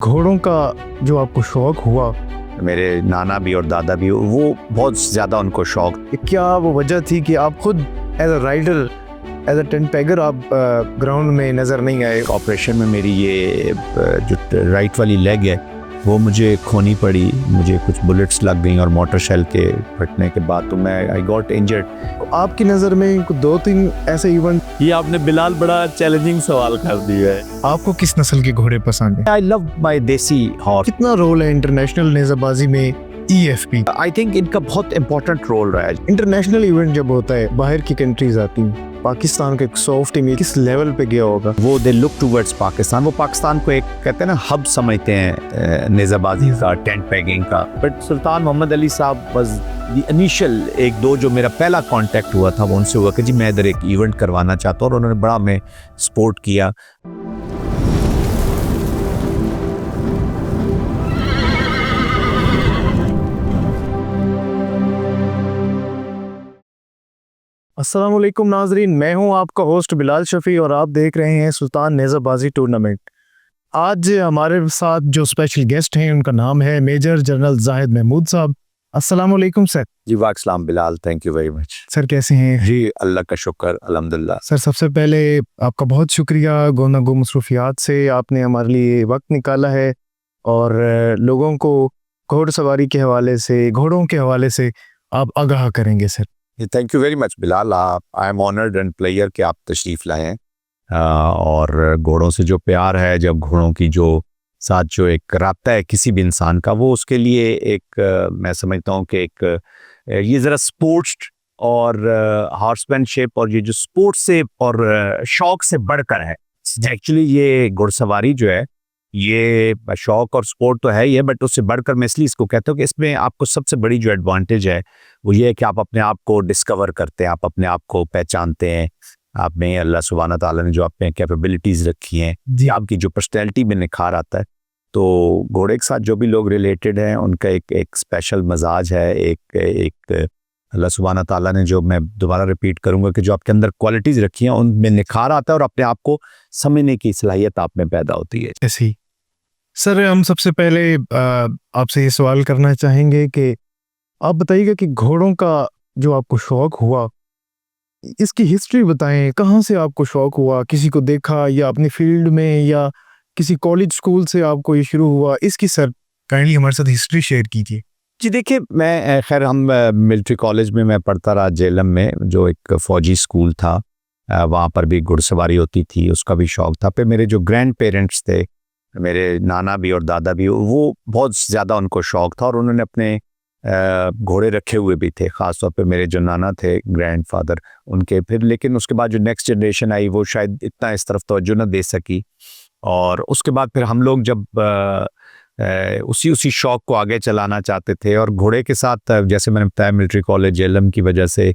घोड़ों का जो आपको शौक हुआ, मेरे नाना भी और दादा भी वो बहुत ज़्यादा उनको शौक। क्या वो वजह थी कि आप खुद as a rider, as a tent pegger आप ग्राउंड में नज़र नहीं आए? ऑपरेशन में मेरी ये जो राइट वाली लेग है वो मुझे खोनी पड़ी। मुझे कुछ बुलेट्स लग गई और मोटर शेल के फटने के बाद तो मैं आई गॉट इंजर्ड। आपकी नज़र में कुछ 2-3 ऐसे इवेंट? ये आपने बिलाल बड़ा चैलेंजिंग सवाल कर दिया है। आपको किस नस्ल के घोड़े पसंद है? आई लव माई देसी हॉर्स। कितना रोल है इंटरनेशनल नेज़ाबाजी में EFP? आई थिंक इनका बहुत इंपॉर्टेंट रोल रहा है। इंटरनेशनल इवेंट जब होता है, बाहर की कंट्रीज आती हैं, पाकिस्तान का एक सॉफ्ट इमेज किस लेवल पे गया होगा? वो दे लुक टूवर्ड्स पाकिस्तान। वो पाकिस्तान को एक कहते हैं ना हब समझते हैं नेज़ाबाजी का, टेंट पैगिंग का। बट सुल्तान मोहम्मद अली साहब वाज द इनिशियल एक दो जो मेरा पहला कांटेक्ट हुआ था वो उनसे हुआ कि जी मैं इधर एक इवेंट करवाना चाहता हूँ और उन्होंने बड़ा हमें सपोर्ट किया। अस्सलाम वालेकुम नाजरीन, मैं हूं आपका होस्ट बिलाल शफी और आप देख रहे हैं सुल्तान नेज़ाबाजी टूर्नामेंट। आज हमारे साथ जो स्पेशल गेस्ट हैं उनका नाम है मेजर जनरल जाहिद महमूद साहब। अस्सलाम वालेकुम सर। जी वाकसलाम Bilal, thank you very much. Sir कैसे हैं? जी अल्लाह का शुक्र, अल्हम्दुलिल्लाह। सर सबसे पहले आपका बहुत शुक्रिया, गोना गो मसरूफियात से आपने हमारे लिए वक्त निकाला है और लोगों को घोड़सवारी के हवाले से, घोड़ों के हवाले से आप आगाह करेंगे sir. Thank you very much Bilal. I am honoured and player कि आप तशरीफ़ लाए हैं। और घोड़ों से जो प्यार है, जब घोड़ों की जो साथ जो एक राब्ता है किसी भी इंसान का, वो उसके लिए एक मैं समझता हूँ कि एक ये ज़रा स्पोर्ट्स और हॉर्समैनशिप और ये जो स्पोर्ट्स से और शौक से बढ़कर है। एक्चुअली ये घुड़सवारी जो है ये शौक और स्पोर्ट तो है ही है, बट उससे बढ़कर मैं इसलिए इसको कहता हूँ कि इसमें आपको सबसे बड़ी जो एडवांटेज है वो ये है कि आप अपने आप को डिस्कवर करते हैं, आप अपने आप को पहचानते हैं। आप में अल्लाह सुब्हाना ताला ने जो आप में कैपेबिलिटीज़ रखी हैं, आपकी जो पर्सनैलिटी में निखार आता है। तो घोड़े के साथ जो भी लोग रिलेटेड हैं उनका एक स्पेशल मजाज है, एक अल्लाह सुब्हाना ताला ने जो, मैं दोबारा रिपीट करूँगा, कि जो आपके अंदर क्वालिटीज़ रखी हैं उनमें निखार आता है और अपने आप को समझने की सलाहियत आप में पैदा होती है। ऐसे ही सर, हम सबसे पहले आपसे ये सवाल करना चाहेंगे कि आप बताइएगा कि घोड़ों का जो आपको शौक हुआ, इसकी हिस्ट्री बताएं। कहाँ से आपको शौक हुआ? किसी को देखा या अपनी फील्ड में या किसी कॉलेज स्कूल से आपको ये शुरू हुआ? इसकी सर काइंडली हमारे साथ हिस्ट्री शेयर कीजिए। जी देखिए, मैं खैर हम मिलिट्री कॉलेज में मैं पढ़ता रहा, जेलम में, जो एक फ़ौजी स्कूल था। वहाँ पर भी घुड़सवारी होती थी, उसका भी शौक था। फिर मेरे जो ग्रैंड पेरेंट्स थे, मेरे नाना भी और दादा भी, वो बहुत ज़्यादा उनको शौक था और उन्होंने अपने घोड़े रखे हुए भी थे। ख़ास तौर पे मेरे जो नाना थे, ग्रैंडफादर उनके। फिर लेकिन उसके बाद जो नेक्स्ट जनरेशन आई वो शायद इतना इस तरफ तवज्जो न दे सकी। और उसके बाद फिर हम लोग जब उसी शौक को आगे चलाना चाहते थे और घोड़े के साथ, जैसे मैंने बताया, मिलिट्री कॉलेज जेलम की वजह से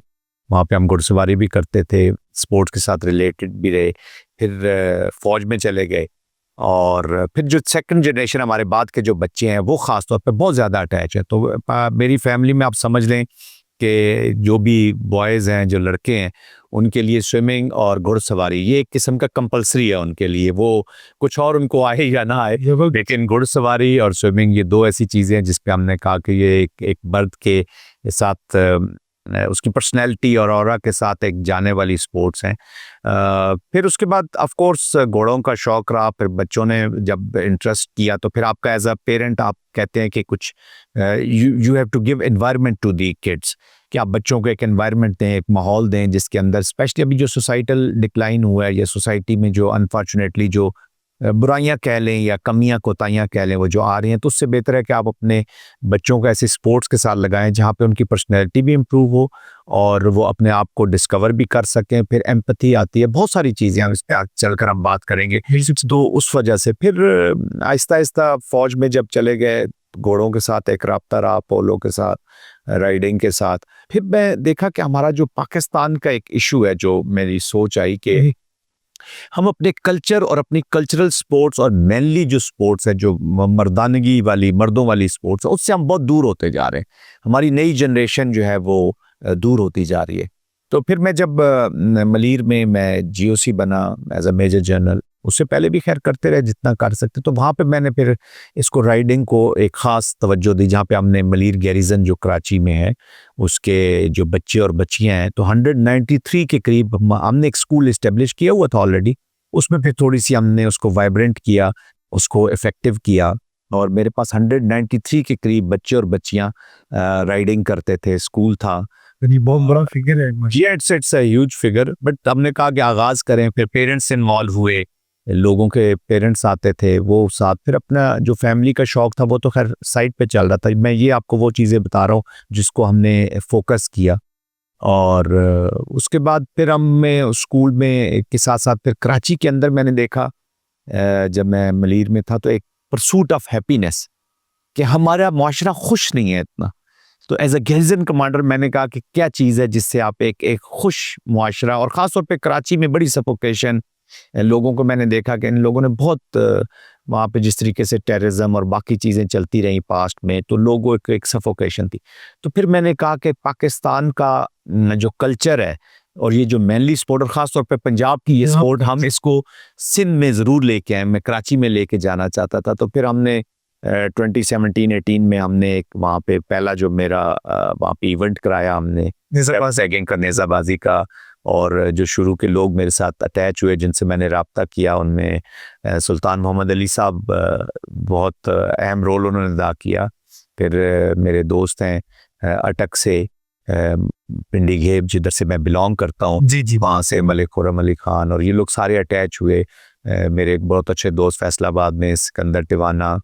वहाँ पे हम घुड़सवारी भी करते थे, स्पोर्ट्स के साथ रिलेटेड भी रहे। फिर फ़ौज में चले गए और फिर जो सेकंड जनरेशन हमारे बाद के जो बच्चे हैं वो ख़ास तौर पे बहुत ज़्यादा अटैच है। तो मेरी फैमिली में आप समझ लें कि जो भी बॉयज़ हैं, जो लड़के हैं, उनके लिए स्विमिंग और घुड़सवारी ये एक किस्म का कंपलसरी है उनके लिए। वो कुछ और उनको आए या ना आए, लेकिन घुड़सवारी और स्विमिंग ये दो ऐसी चीज़ें हैं जिस पे हमने कहा कि ये एक मर्द के साथ उसकी पर्सनैलिटी और ऑरा के साथ एक जाने वाली स्पोर्ट्स हैं। फिर उसके बाद ऑफ कोर्स घोड़ों का शौक रहा। फिर बच्चों ने जब इंटरेस्ट किया तो फिर आपका एज अ पेरेंट आप कहते हैं कि कुछ you have to give environment to the kids, कि आप बच्चों को एक एनवायरनमेंट दें, एक माहौल दें जिसके अंदर, स्पेशली अभी जो सोसाइटल डिक्लाइन हुआ है या सोसाइटी में जो अनफॉर्चुनेटली जो बुराइयां कह लें या कमियां कोताहियां कह लें वो जो आ रही हैं, तो उससे बेहतर है कि आप अपने बच्चों को ऐसे स्पोर्ट्स के साथ लगाएं जहां पे उनकी पर्सनैलिटी भी इम्प्रूव हो और वो अपने आप को डिस्कवर भी कर सकें। फिर एम्पैथी आती है, बहुत सारी चीज़ें हम इस पर आगे चलकर हम बात करेंगे। तो उस वजह से फिर आहिस्ता आहिस्ता फ़ौज में जब चले गए, घोड़ों के साथ एक राब्ता रहा, पोलो के साथ, राइडिंग के साथ। फिर मैं देखा कि हमारा जो पाकिस्तान का एक इशू है, जो मेरी सोच आई कि हम अपने कल्चर और अपनी कल्चरल स्पोर्ट्स और मेनली जो स्पोर्ट्स है, जो मर्दानगी वाली, मर्दों वाली स्पोर्ट्स है, उससे हम बहुत दूर होते जा रहे हैं। हमारी नई जनरेशन जो है वो दूर होती जा रही है। तो फिर मैं जब मलीर में मैं GOC बना एज अ मेजर जनरल, उससे पहले भी खैर करते रहे जितना कर सकते। तो वहाँ पे मैंने फिर इसको राइडिंग को एक ख़ास तवज्जो दी, जहाँ पे हमने मलीर गैरिजन जो कराची में है उसके जो बच्चे और बच्चियाँ हैं, तो 193 के करीब हमने एक स्कूल इस्टेब्लिश किया हुआ था ऑलरेडी। उसमें फिर थोड़ी सी हमने उसको वाइब्रेंट किया, उसको इफ़ेक्टिव किया, और मेरे पास 193 के करीब बच्चे और बच्चियाँ राइडिंग करते थे। स्कूल था, ये बहुत बड़ा फिगर है। जी, it's a huge figure. But हमने कहा कि आगाज़ करें, फिर पेरेंट्स इन्वॉल्व हुए, लोगों के पेरेंट्स आते थे वो साथ, फिर अपना जो फैमिली का शौक था वो तो खैर साइड पे चल रहा था। मैं ये आपको वो चीज़ें बता रहा हूँ जिसको हमने फोकस किया। और उसके बाद फिर मैं स्कूल में के साथ साथ फिर कराची के अंदर मैंने देखा, जब मैं मलीर में था, तो एक परसूट ऑफ हैप्पीनेस, कि हमारा मुआशरा खुश नहीं है इतना। तो एज अ गैरिजन कमांडर मैंने कहा कि क्या चीज़ है जिससे आप एक खुश मुआशरा, और ख़ास तौर पे कराची में बड़ी सफोकेशन, लोगों को मैंने देखा कि इन लोगों ने बहुत वहाँ पे जिस तरीके से टेररिज्म और बाकी चीज़ें चलती रहीं पास्ट में, तो लोगों को एक सफोकेशन थी। तो फिर मैंने कहा कि पाकिस्तान का जो कल्चर है और ये जो मैनली स्पोर्ट, और ख़ास तौर पे पंजाब की ये स्पोर्ट, हम इसको सिंध में ज़रूर लेके आए। मैं कराची में लेके जाना चाहता था। तो फिर हमने 2017-18 में हमने एक वहाँ पे पहला जो मेरा वहाँ पे इवेंट कराया हमने सैगिंग का, नेज़ाबाजी का। और जो शुरू के लोग मेरे साथ अटैच हुए, जिनसे मैंने राब्ता किया, उनमें सुल्तान मोहम्मद अली साहब बहुत अहम रोल उन्होंने अदा किया। फिर मेरे दोस्त हैं अटक से पिंडी घेब, जिधर से मैं बिलोंग करता हूँ, जी वहाँ से मलिक खुर्रम अली खान, और ये लोग सारे अटैच हुए। मेरे एक बहुत अच्छे दोस्त फैसलाबाद में सिकंदर टिवाना,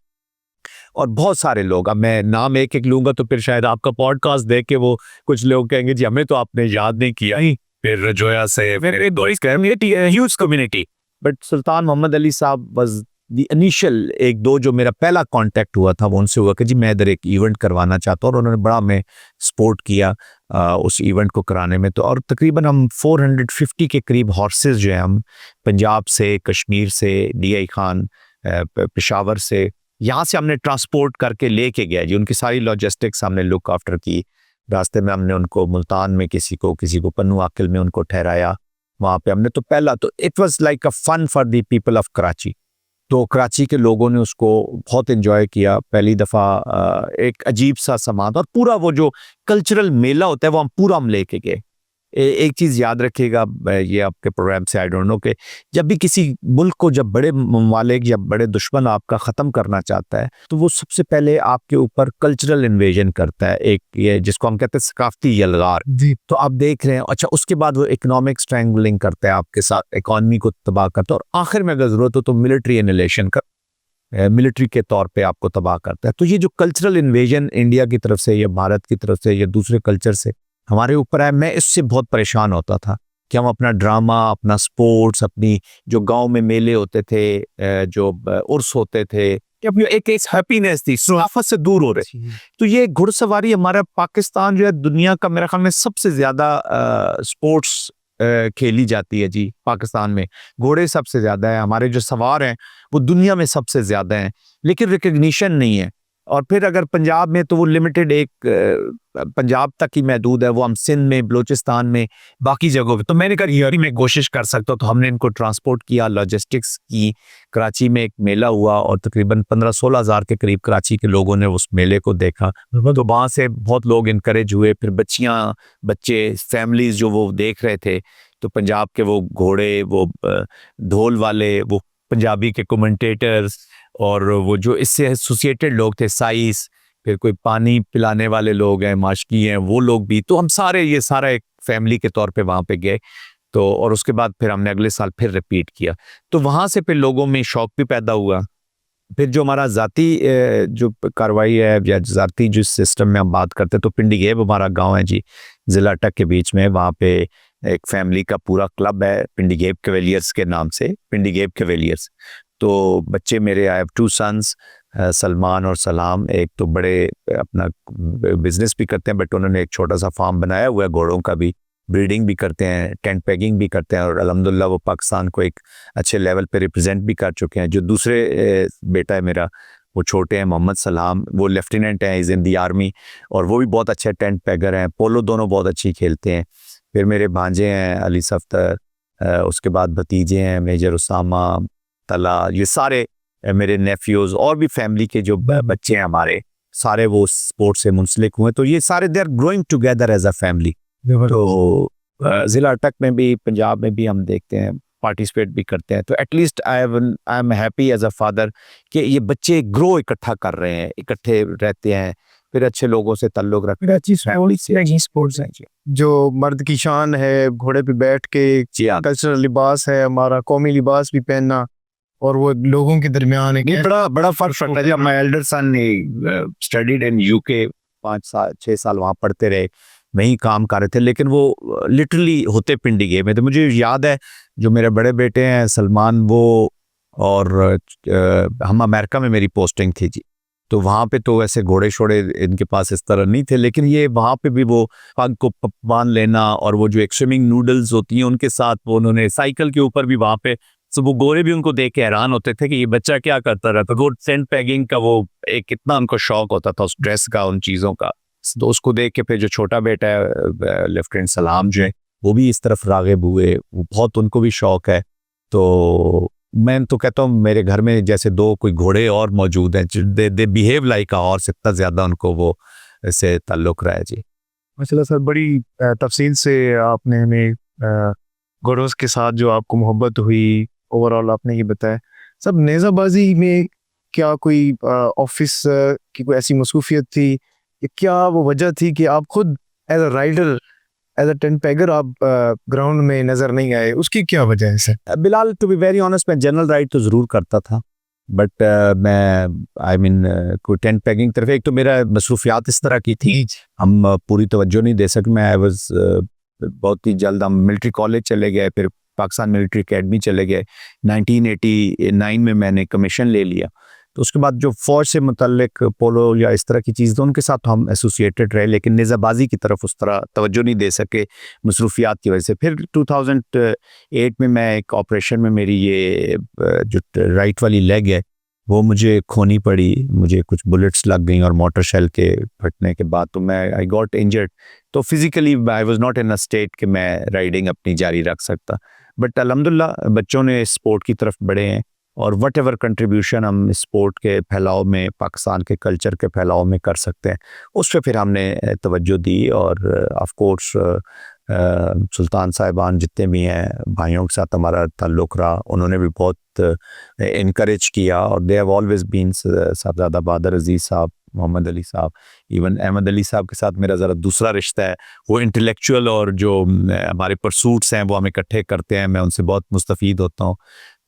और बहुत सारे लोग। अब मैं नाम एक एक लूंगा तो फिर शायद आपका पॉडकास्ट देख के वो कुछ लोग कहेंगे जी हमें तो आपने याद नहीं किया ही। फिर जोया से ह्यूज कम्युनिटी। बट सुल्तान मोहम्मद अली साहब वाज द इनिशियल, एक दो जो मेरा पहला कांटेक्ट हुआ था वो उनसे हुआ कि जी मैं इधर एक इवेंट करवाना चाहता हूँ, और उन्होंने बड़ा मैं सपोर्ट किया उस इवेंट को कराने में। तो और तकरीबन हम 450 के करीब हॉर्सेस जो है हम पंजाब से, कश्मीर से, DI खान, पेशावर से, यहाँ से हमने ट्रांसपोर्ट करके लेके गया जी। उनकी सारी लॉजिस्टिक्स हमने लुक आफ्टर की। रास्ते में हमने उनको मुल्तान में किसी को पन्नू आकिल में उनको ठहराया। वहाँ पे हमने तो पहला तो it was like a fun for the people of Karachi. तो कराची के लोगों ने उसको बहुत एंजॉय किया। पहली दफ़ा एक अजीब सा समाज, और पूरा वो जो कल्चरल मेला होता है वो हम लेके गए। एक चीज़ याद रखिएगा, ये आपके प्रोग्राम से आई डोंट नो, कि जब भी किसी मुल्क को जब बड़े ममालिक या बड़े दुश्मन आपका ख़त्म करना चाहता है, तो वो सबसे पहले आपके ऊपर कल्चरल इन्वेजन करता है, एक ये जिसको हम कहते हैं सकाफती यलगार जी। तो आप देख रहे हैं। अच्छा, उसके बाद वो इकोनॉमिक स्ट्रैंगलिंग करता है आपके साथ, इकॉनमी को तबाह करता है, और आखिर में अगर ज़रूरत हो तो मिलिट्री एनिलेशन कर मिलिट्री के तौर पे आपको तबाह करता है। तो ये जो कल्चरल इन्वेजन इंडिया की तरफ से या भारत की तरफ से या दूसरे कल्चर से हमारे ऊपर है, मैं इससे बहुत परेशान होता था कि हम अपना ड्रामा, अपना स्पोर्ट्स, अपनी जो गांव में मेले होते थे, जो उर्स होते थे, कि अपनी एक हैप्पीनेस थी, सराफत से दूर हो रहे। तो ये घुड़सवारी, हमारा पाकिस्तान जो है दुनिया का मेरे ख्याल में सबसे ज़्यादा स्पोर्ट्स खेली जाती है जी। पाकिस्तान में घोड़े सबसे ज़्यादा है, हमारे जो सवार हैं वो दुनिया में सबसे ज़्यादा हैं, लेकिन रिकग्निशन नहीं है। और फिर अगर पंजाब में तो वो लिमिटेड एक पंजाब तक ही महदूद है, वो हम सिंध में, बलूचिस्तान में, बाकी जगहों पे। तो मैंने कहा यार मैं कोशिश कर सकता हूँ, तो हमने इनको ट्रांसपोर्ट किया, लॉजिस्टिक्स की। कराची में एक मेला हुआ और तकरीबन 15-16 हज़ार के करीब कराची के लोगों ने उस मेले को देखा। तो वहाँ से बहुत लोग इनकरेज हुए। फिर बच्चियाँ, बच्चे, फैमिलीज जो वो देख रहे थे, तो पंजाब के वो घोड़े, वो ढोल वाले, वो पंजाबी के कमेंटेटर्स, और वो जो इससे एसोसिएटेड लोग थे, साइस, फिर कोई पानी पिलाने वाले लोग हैं, माशकी हैं, वो लोग भी। तो हम सारे ये सारा एक फैमिली के तौर पे वहाँ पे गए। तो और उसके बाद फिर हमने अगले साल फिर रिपीट किया। तो वहाँ से फिर लोगों में शौक भी पैदा हुआ। फिर जो हमारा ज़ाती जो कार्रवाई है या ज़ाती जो सिस्टम में हम बात करते हैं, तो पिंडी घेब हमारा गांव है जी, ज़िला अटक के बीच में। वहाँ पे एक फैमिली का पूरा क्लब है पिंडी घेब कैवेलियर्स के नाम से, पिंडी घेब कैवेलियर्स। तो बच्चे मेरे, आई हैव 2 सन्स, सलमान और सलाम। एक तो बड़े अपना बिजनेस भी करते हैं, बट उन्होंने एक छोटा सा फार्म बनाया हुआ है घोड़ों का भी, ब्रीडिंग भी करते हैं, टेंट पैगिंग भी करते हैं, और अल्हम्दुलिल्लाह वो पाकिस्तान को एक अच्छे लेवल पे रिप्रेजेंट भी कर चुके हैं। जो दूसरे बेटा है मेरा, वो छोटे हैं, मोहम्मद सलाम, वो लेफ्टिनेंट हैं, इज़ इन दी आर्मी, और वो भी बहुत अच्छे टेंट पैगर हैं। पोलो दोनों बहुत अच्छी खेलते हैं। फिर मेरे भांजे हैं अली सफ्तर, उसके बाद भतीजे हैं मेजर उसामा, तला, ये सारे मेरे नेफ्यूज और भी फैमिली के जो बच्चे हैं हमारे, सारे वो स्पोर्ट्स से मुंसलिक हुए, तो ये सारे they are growing together as a family. तो ज़िला अटक में भी, पंजाब में भी हम देखते हैं, पार्टिसिपेट भी करते हैं। तो at least I am happy as a father कि ये बच्चे ग्रो इकट्ठा कर रहे हैं, इकट्ठे रहते हैं, फिर अच्छे लोगों से ताल्लुक रखते हैं, अच्छी फैमिली से, अच्छी स्पोर्ट्स हैं जी। जो मर्द की शान है, घोड़े पे बैठ के जी हाँ, कल्चरल लिबास है, हमारा कौमी लिबास भी पहनना, और वो लोगों के दरमियान एक ये बड़ा बड़ा फर्क पड़ता है। जब माय एल्डर सन ने स्टडीड इन यूके, 5 साल 6 साल वहाँ पढ़ते रहे, वहीं काम कर रहे थे, लेकिन वो लिटरली होते पिंडी गए में। तो मुझे याद है जो मेरे बड़े बेटे हैं सलमान, वो और हम अमेरिका में मेरी पोस्टिंग थी जी, तो वहाँ पे तो ऐसे घोड़े शोड़े इनके पास इस तरह नहीं थे, लेकिन ये वहाँ पे भी वो पग को बांध लेना, और वो जो एक स्विमिंग नूडल्स होती हैं उनके साथ वो उन्होंने साइकिल के ऊपर भी वहाँ पे, तो वो गोरे भी उनको देख के हैरान होते थे कि ये बच्चा क्या करता रहता। वो सेंट पैगिंग का वो एक कितना उनको शौक होता था उस ड्रेस का, उन चीज़ों का। तो उसको देख के फिर जो छोटा बेटा है लेफ्टिनेंट सलाम जो है, वो भी इस तरफ राग़िब हुए, वो बहुत उनको भी शौक है। तो मैं तो कहता हूँ मेरे घर में जैसे 2 कोई घोड़े और मौजूद हैं, they behave like a horse, इतना ज़्यादा उनको वो इससे ताल्लुक़ रहा है जी। माशाल्लाह सर, बड़ी तफसील से आपने हमें घोड़ों के साथ जो आपको मोहब्बत हुई, ओवरऑल आपने ये बताया। सब नेज़ाबाजी में क्या कोई ऑफिस की कोई ऐसी मसरूफियत थी, या क्या वो वजह थी कि आप खुद as a rider, as a tent pegger आप ग्राउंड में नज़र नहीं आए? उसकी क्या वजह है sir? Bilal, to be very honest, मैं जनरल राइड तो ज़रूर करता था, बट मैं आई मीन कोई टेंट पैगिंग तरफ, एक तो मेरा मसरूफियात इस तरह की थी, हम पूरी तवज्जो नहीं दे सके। मैं आई वाज बहुत ही जल्द हम मिलिट्री कॉलेज चले गए, फिर पाकिस्तान मिलिट्री एकेडमी चले गए। 1989 में मैंने कमीशन ले लिया, तो उसके बाद जो फ़ौज से मुतल्लिक पोलो या इस तरह की चीज़, उनके साथ हम एसोसिएटेड रहे, लेकिन नेज़ाबाजी की तरफ उस तरह तवज्जो नहीं दे सके मसरूफियात की वजह से। फिर 2008 में मैं एक ऑपरेशन में, मेरी ये जो राइट वाली लेग है वो मुझे खोनी पड़ी, मुझे कुछ बुलेट्स लग गई और मोटर शेल के फटने के बाद तो मैं आई गॉट इंजर्ड। तो physically I was not in a state कि मैं राइडिंग अपनी जारी रख सकता, बट अल्हम्दुलिल्लाह बच्चों ने स्पोर्ट की तरफ बढ़े हैं, और वट एवर कंट्रीब्यूशन हम स्पोर्ट के फैलाव में, पाकिस्तान के कल्चर के फैलाव में कर सकते हैं, उस पर फिर हमने तवज्जो दी। और ऑफ कोर्स सुल्तान साहिबान जितने भी हैं भाइयों के साथ हमारा ताल्लुक़ रहा, उन्होंने भी बहुत इनकरेज किया, और दे हैव ऑलवेज बीन, साहबजादा बहादुर अजीज़ साहब, मोहम्मद अली साहब, इवन अहमद अली साहब के साथ मेरा ज़रा दूसरा रिश्ता है, वो इंटेलेक्चुअल और जो हमारे परसूट्स हैं वो हम इकट्ठे करते हैं, मैं उनसे बहुत मुस्तफ़ीद होता हूँ।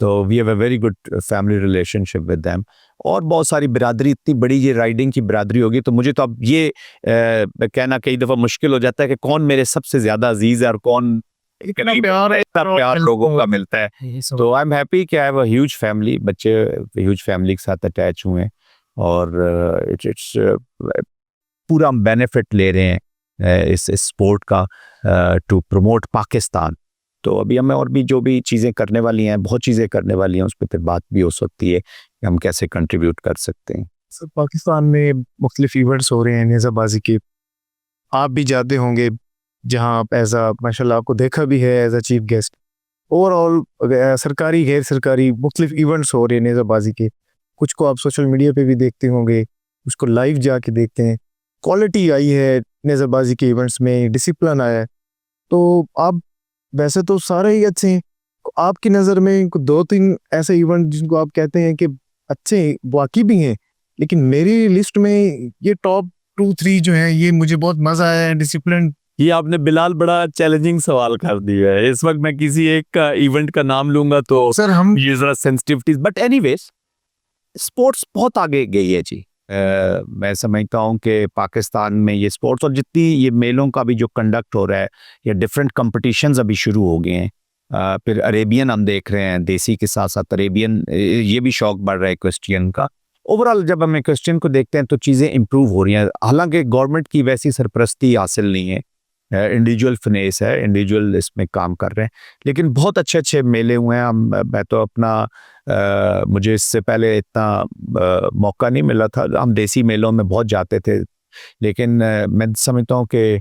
तो we have a very good family relationship with them, और बहुत सारी बिरादरी, इतनी बड़ी ये राइडिंग की बिरादरी होगी, तो मुझे तो अब ये कहना कई दफ़ा मुश्किल हो जाता है कि कौन मेरे सबसे ज़्यादा अजीज़ है और कौन, इतना प्यार लोगों का मिलता है। तो आई एम हैप्पी कि I have a huge family, बच्चे ह्यूज फैमिली के साथ अटैच हुए हैं, और इट्स पूरा हम बेनिफिट ले रहे हैं इस स्पोर्ट का टू प्रमोट पाकिस्तान। तो अभी हमें और भी जो भी चीज़ें करने वाली हैं, बहुत चीज़ें करने वाली हैं, उस पर फिर बात भी हो सकती है कि हम कैसे कंट्रीब्यूट कर सकते हैं। सर, पाकिस्तान में मुख्तलिफ इवेंट्स हो रहे हैं नेज़ाबाजी के, आप भी जाते होंगे जहां आप एज आ, माशाल्लाह आपको देखा भी है as a chief guest. Overall सरकारी गैर सरकारी मुख्तलिफ इवेंट्स हो रहे हैं नेज़ाबाजी के, कुछ को आप सोशल मीडिया पे भी देखते होंगे, कुछ को लाइव जाके देखते हैं। क्वालिटी आई है नेज़ाबाजी के इवेंट्स में, डिसिप्लिन आया है, तो आप वैसे तो सारे ही अच्छे हैं, आपकी नज़र में 2-3 ऐसे इवेंट जिनको आप कहते हैं कि अच्छे वाकई भी हैं, लेकिन मेरी लिस्ट में ये टॉप 2-3 जो हैं, ये मुझे बहुत मज़ा आया है, डिसिप्लिन। ये आपने बिलाल बड़ा चैलेंजिंग सवाल कर दिया है। इस वक्त मैं किसी एक का इवेंट का नाम लूंगा तो सर हम ये जरा सेंसिटिविटीज, बट एनीवेज स्पोर्ट्स बहुत आगे गई है जी। मैं समझता हूँ कि पाकिस्तान में ये स्पोर्ट्स, और जितनी ये मेलों का भी जो कंडक्ट हो रहा है, या डिफरेंट कंपटीशंस अभी शुरू हो गए हैं, फिर अरेबियन हम देख रहे हैं, देसी के साथ साथ अरेबियन, ये भी शौक बढ़ रहा है क्वेश्चन का। ओवरऑल जब हम क्वेश्चन को देखते हैं तो चीज़ें इंप्रूव हो रही हैं, हालांकि गवर्नमेंट की वैसी सरपरस्ती हासिल नहीं है, इंडिविजुअल फिनेस है, इंडिविजुअल इसमें काम कर रहे हैं, लेकिन बहुत अच्छे अच्छे मेले हुए हैं। मैं तो अपना मुझे इससे पहले इतना मौका नहीं मिला था, हम देसी मेलों में बहुत जाते थे, लेकिन मैं समझता हूँ कि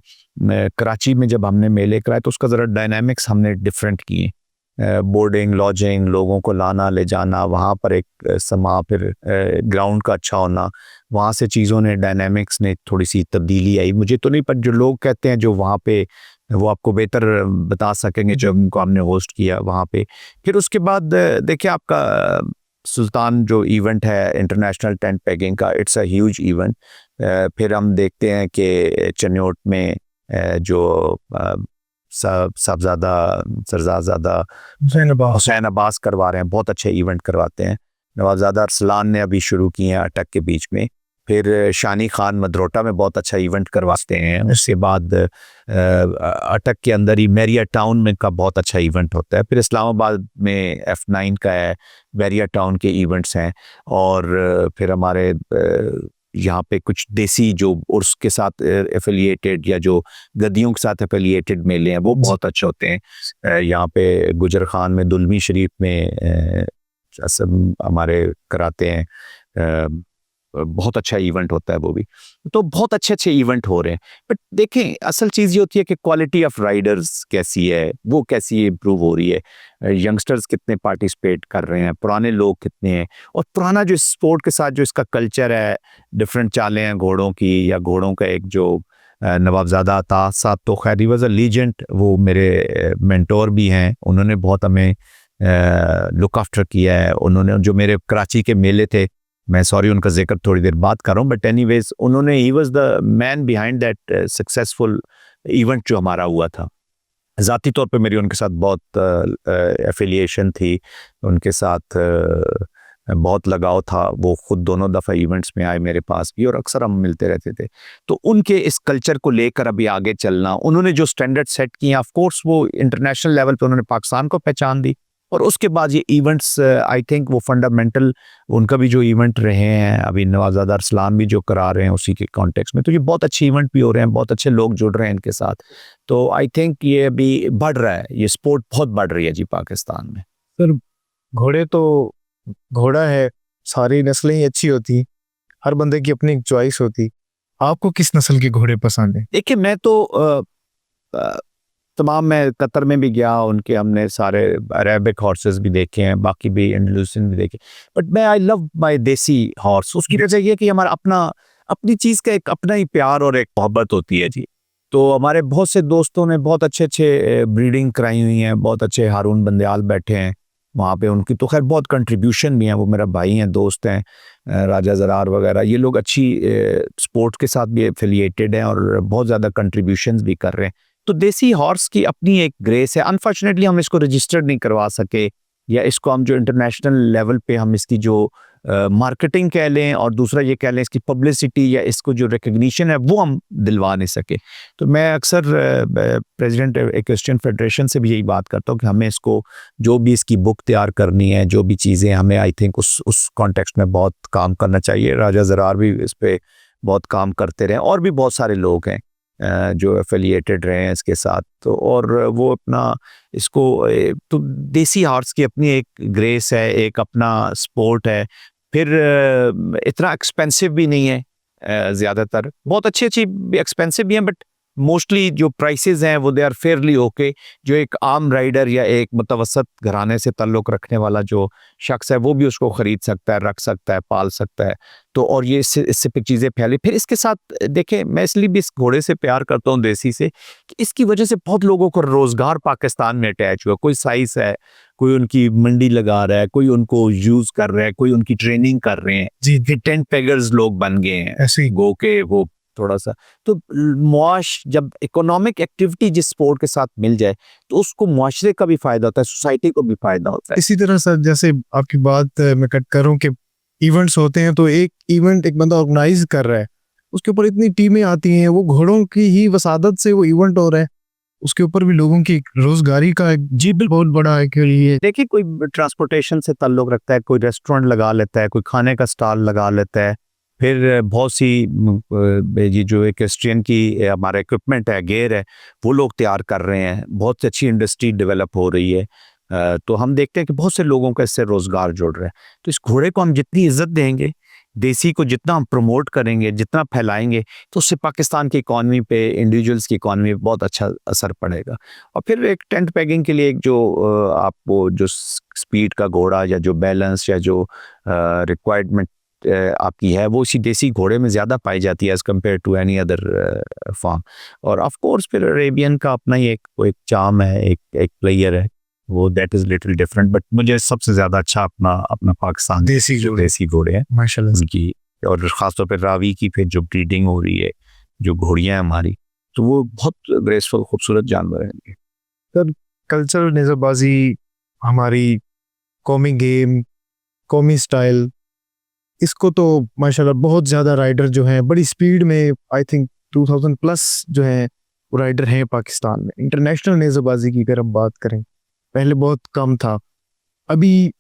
कराची में जब हमने मेले कराए तो उसका ज़रा डायनामिक्स हमने डिफरेंट किए। बोर्डिंग लॉजिंग लोगों को लाना ले जाना, वहाँ पर एक समा, फिर ग्राउंड का अच्छा होना, वहाँ से चीज़ों ने डायनामिक्स ने थोड़ी सी तब्दीली आई। मुझे तो नहीं, पर जो लोग कहते हैं जो वहाँ पे, वो आपको बेहतर बता सकेंगे जो उनको हमने होस्ट किया वहाँ पे। फिर उसके बाद देखिए आपका सुल्तान जो इवेंट है इंटरनेशनल टेंट पेगिंग का, इट्स अ ह्यूज इवेंट। फिर हम देखते हैं कि चन्योट में जो साहबजादा सरजादा हुसैन अब्बास करवा रहे हैं, बहुत अच्छे इवेंट करवाते हैं। नवाबजादा अरसलान ने अभी शुरू किए हैं अटक के बीच में। फिर शानी खान मदरोटा में बहुत अच्छा इवेंट करवाते हैं। उसके बाद अटक के अंदर ही मैरिया टाउन में का बहुत अच्छा इवेंट होता है। फिर इस्लामाबाद में F9 का है, मैरिया टाउन के इवेंट्स हैं। और फिर हमारे यहाँ पे कुछ देसी जो उर्स के साथ एफिलिएटेड या जो गद्दियों के साथ एफिलिएटेड मेले हैं वो बहुत अच्छे होते हैं। यहाँ पे गुजर खान में दुलमी शरीफ में सब हमारे कराते हैं। बहुत अच्छा इवेंट होता है वो भी। तो बहुत अच्छे अच्छे इवेंट हो रहे हैं। बट देखें, असल चीज़ ये होती है कि क्वालिटी ऑफ राइडर्स कैसी है, वो कैसी इम्प्रूव हो रही है, यंगस्टर्स कितने पार्टिसिपेट कर रहे हैं, पुराने लोग कितने हैं, और पुराना जो स्पोर्ट के साथ जो इसका कल्चर है, डिफरेंट चालें हैं घोड़ों की, या घोड़ों का एक जो नवाबजादा अता साहब, तो खैर ही वॉज अ लीजेंड, वो मेरे मेंटोर भी हैं। उन्होंने बहुत हमें लुक आफ्टर किया है। उन्होंने जो मेरे कराची के मेले थे, मैं सॉरी उनका जिक्र थोड़ी देर बात कर रहा हूँ, बट एनीवेज उन्होंने, he was the man behind that successful event जो हमारा हुआ था। ज़ाती तौर पे मेरी उनके साथ बहुत एफिलिएशन थी, उनके साथ बहुत लगाव था। वो खुद दोनों दफ़ा इवेंट्स में आए मेरे पास भी, और अक्सर हम मिलते रहते थे। तो उनके इस कल्चर को लेकर अभी आगे चलना, उन्होंने जो स्टैंडर्ड सेट किए, ऑफ कोर्स वो इंटरनेशनल लेवल पे उन्होंने पाकिस्तान को पहचान दी। और उसके बाद ये इवेंट्स, आई थिंक वो फंडामेंटल, उनका भी जो इवेंट रहे हैं अभी नवाबजादा अरसलान भी जो करा रहे हैं उसी के कॉन्टेक्स्ट में, तो ये बहुत अच्छे इवेंट भी हो रहे हैं, बहुत अच्छे लोग जुड़ रहे हैं इनके साथ। तो आई थिंक ये अभी बढ़ रहा है, ये स्पोर्ट बहुत बढ़ रही है जी पाकिस्तान में। सर, घोड़े तो घोड़ा है, सारी नस्लें ही अच्छी होती, हर बंदे की अपनी एक चॉइस होती। आपको किस नस्ल के घोड़े पसंद है? देखिए, मैं तो तमाम, मैं कतर में भी गया, उनके हमने सारे अरेबिक हॉर्सेस भी देखे हैं, बाकी भी एंडलूसियन भी देखे, बट मैं आई लव माय देसी हॉर्स। उसकी वजह ये कि हमारा अपनी चीज़ का एक अपना ही प्यार और एक मोहब्बत होती है जी। तो हमारे बहुत से दोस्तों ने बहुत अच्छे अच्छे ब्रीडिंग कराई हुई हैं, बहुत अच्छे हारून बंदयाल बैठे हैं वहाँ पे, उनकी तो खैर बहुत कंट्रीब्यूशन भी है। वो मेरा भाई हैं, दोस्त हैं, राजा ज़रार वगैरह, ये लोग अच्छी स्पोर्ट्स के साथ भी एफिलिएटेड हैं और बहुत ज़्यादा कंट्रीब्यूशंस भी कर रहे हैं। तो देसी हॉर्स की अपनी एक ग्रेस है। अनफॉर्चुनेटली हम इसको रजिस्टर्ड नहीं करवा सके, या इसको हम जो इंटरनेशनल लेवल पे हम इसकी जो मार्केटिंग कह लें, और दूसरा ये कह लें इसकी पब्लिसिटी या इसको जो रिकग्निशन है वो हम दिलवा नहीं सके। तो मैं अक्सर प्रेसिडेंट इक्वेस्ट्रियन फेडरेशन से भी यही बात करता हूँ कि हमें इसको, जो भी इसकी बुक तैयार करनी है, जो भी चीज़ें, हमें आई थिंक उस कॉन्टेक्स्ट में बहुत काम करना चाहिए। राजा ज़रार भी इस पर बहुत काम करते रहे, और भी बहुत सारे लोग हैं जो एफिलिएटेड रहे हैं इसके साथ। तो और वो अपना इसको, तो देसी हॉर्स की अपनी एक ग्रेस है, एक अपना स्पोर्ट है। फिर इतना एक्सपेंसिव भी नहीं है, ज़्यादातर बहुत अच्छी एक्सपेंसिव भी हैं, बट मोस्टली जो प्राइसेस हैं वो दे आर फेयरली ओके। जो एक आम राइडर या एक मुतवसत घराने से ताल्लुक़ रखने वाला जो शख्स है वो भी उसको ख़रीद सकता है, रख सकता है, पाल सकता है। तो और ये इससे फिर चीज़ें फैली। फिर इसके साथ देखें, मैं इसलिए भी इस घोड़े से प्यार करता हूँ देसी से, कि इसकी वजह से बहुत लोगों को रोज़गार पाकिस्तान में अटैच हुआ। कोई साइस है, कोई उनकी मंडी लगा रहा है, कोई उनको यूज़ कर रहा है, कोई उनकी ट्रेनिंग कर रहे हैं जी। टेंट पेगर्स लोग बन गए हैं ऐसे ही गो के, वो थोड़ा सा। तो मुआश, जब इकोनॉमिक एक्टिविटी जिस स्पोर्ट के साथ मिल जाए तो उसको मुआशरे का भी फ़ायदा होता है, सोसाइटी को भी फ़ायदा होता है। इसी तरह सर, जैसे आपकी बात मैं कट करूं कि इवेंट्स होते हैं, तो एक इवेंट एक बंदा ऑर्गेनाइज कर रहा है, उसके ऊपर इतनी टीमें आती हैं, वो घोड़ों की ही वसादत से वो इवेंट हो रहा है, उसके ऊपर भी लोगों की रोजगारी का जी बहुत बड़ा है के लिए। देखिए, कोई ट्रांसपोर्टेशन से ताल्लुक़ रखता है, कोई रेस्टोरेंट लगा लेता है, कोई खाने का स्टॉल लगा लेता है। फिर बहुत सी ये जो इक्वेस्ट्रियन की हमारा इक्विपमेंट है, गेयर है, वो लोग तैयार कर रहे हैं। बहुत अच्छी इंडस्ट्री डेवलप हो रही है। तो हम देखते हैं कि बहुत से लोगों का इससे रोज़गार जुड़ रहा है। तो इस घोड़े को हम जितनी इज्जत देंगे, देसी को जितना हम प्रमोट करेंगे, जितना फैलाएंगे, तो उससे पाकिस्तान की इकॉनमी पे, इंडिविजुअल्स की इकॉनमी पे बहुत अच्छा असर पड़ेगा। और फिर एक टेंट पैगिंग के लिए एक जो आपको जो स्पीड का घोड़ा या जो बैलेंस या जो रिक्वायरमेंट आपकी है, वो इसी देसी घोड़े में ज़्यादा पाई जाती है as compare to any other farm. और ऑफ कोर्स फिर अरेबियन का अपना ही एक चार्म है, एक प्लेयर है, वो that is little different. But मुझे सबसे ज़्यादा अच्छा अपना पाकिस्तान देसी जो घोड़े। देसी घोड़े हैं माशाल्लाह। उनकी, और ख़ासतौर पर रावी की फिर जो ब्रीडिंग हो रही है, जो घोड़ियाँ हैं हमारी, तो वो बहुत ग्रेसफुल खूबसूरत जानवर हैं। कल्चरल नेज़रबाजी, हमारी कौमी गेम, कौमी स्टाइल, इसको तो माशाल्लाह बहुत ज़्यादा राइडर जो हैं बड़ी स्पीड में, आई थिंक 2000 प्लस जो हैं वो राइडर हैं पाकिस्तान में। इंटरनेशनल नेज़रबाजी की अगर हम बात करें, पहले बहुत कम था। अभी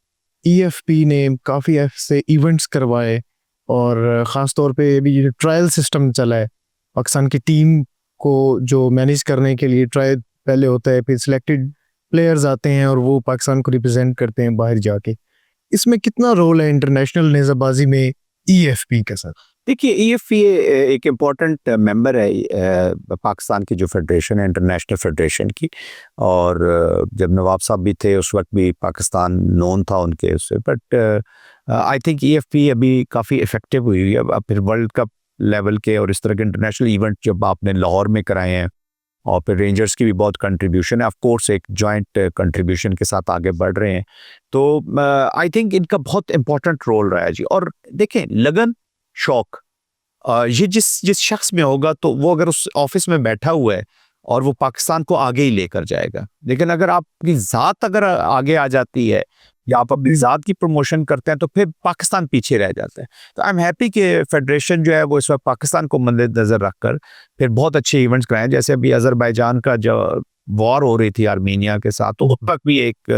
EFP ने काफ़ी ऐसे इवेंट्स करवाए, और ख़ास तौर पे अभी जो ट्रायल सिस्टम चला है, पाकिस्तान की टीम को जो मैनेज करने के लिए ट्रायल पहले होता है, फिर सिलेक्टेड प्लेयर्स आते हैं और वो पाकिस्तान को रिप्रेजेंट करते हैं बाहर जाके। इसमें कितना रोल है इंटरनेशनल नेज़रबाजी में EFP का सर? देखिए, EFP एक इम्पॉर्टेंट मेंबर है पाकिस्तान की जो फेडरेशन है, इंटरनेशनल फेडरेशन की। और जब नवाब साहब भी थे उस वक्त भी पाकिस्तान नोन था उनके उससे। बट आई थिंक EFP अभी काफ़ी इफ़ेक्टिव हुई है। अब फिर वर्ल्ड कप लेवल के और इस तरह के इंटरनेशनल इवेंट जब आपने लाहौर में कराए हैं, और फिर रेंजर्स की भी बहुत कंट्रीब्यूशन है, ऑफ कोर्स एक जॉइंट कंट्रीब्यूशन के साथ आगे बढ़ रहे हैं, तो आई थिंक इनका बहुत इंपॉर्टेंट रोल रहा है जी। और देखें, लगन, शौक, ये जिस शख्स में होगा, तो वो अगर उस ऑफिस में बैठा हुआ है और वो पाकिस्तान को आगे ही लेकर जाएगा। लेकिन अगर आपकी ज़ात अगर आगे आ जाती है या आप अपनी ज़ात की प्रमोशन करते हैं, तो फिर पाकिस्तान पीछे रह जाता है। तो आई एम हैप्पी कि फेडरेशन जो है वो इस वक्त पाकिस्तान को मद्देनज़र रखकर फिर बहुत अच्छे इवेंट्स कराएं। जैसे अभी अज़रबैजान का जो वॉर हो रही थी आर्मीनिया के साथ, तो उस वक्त भी एक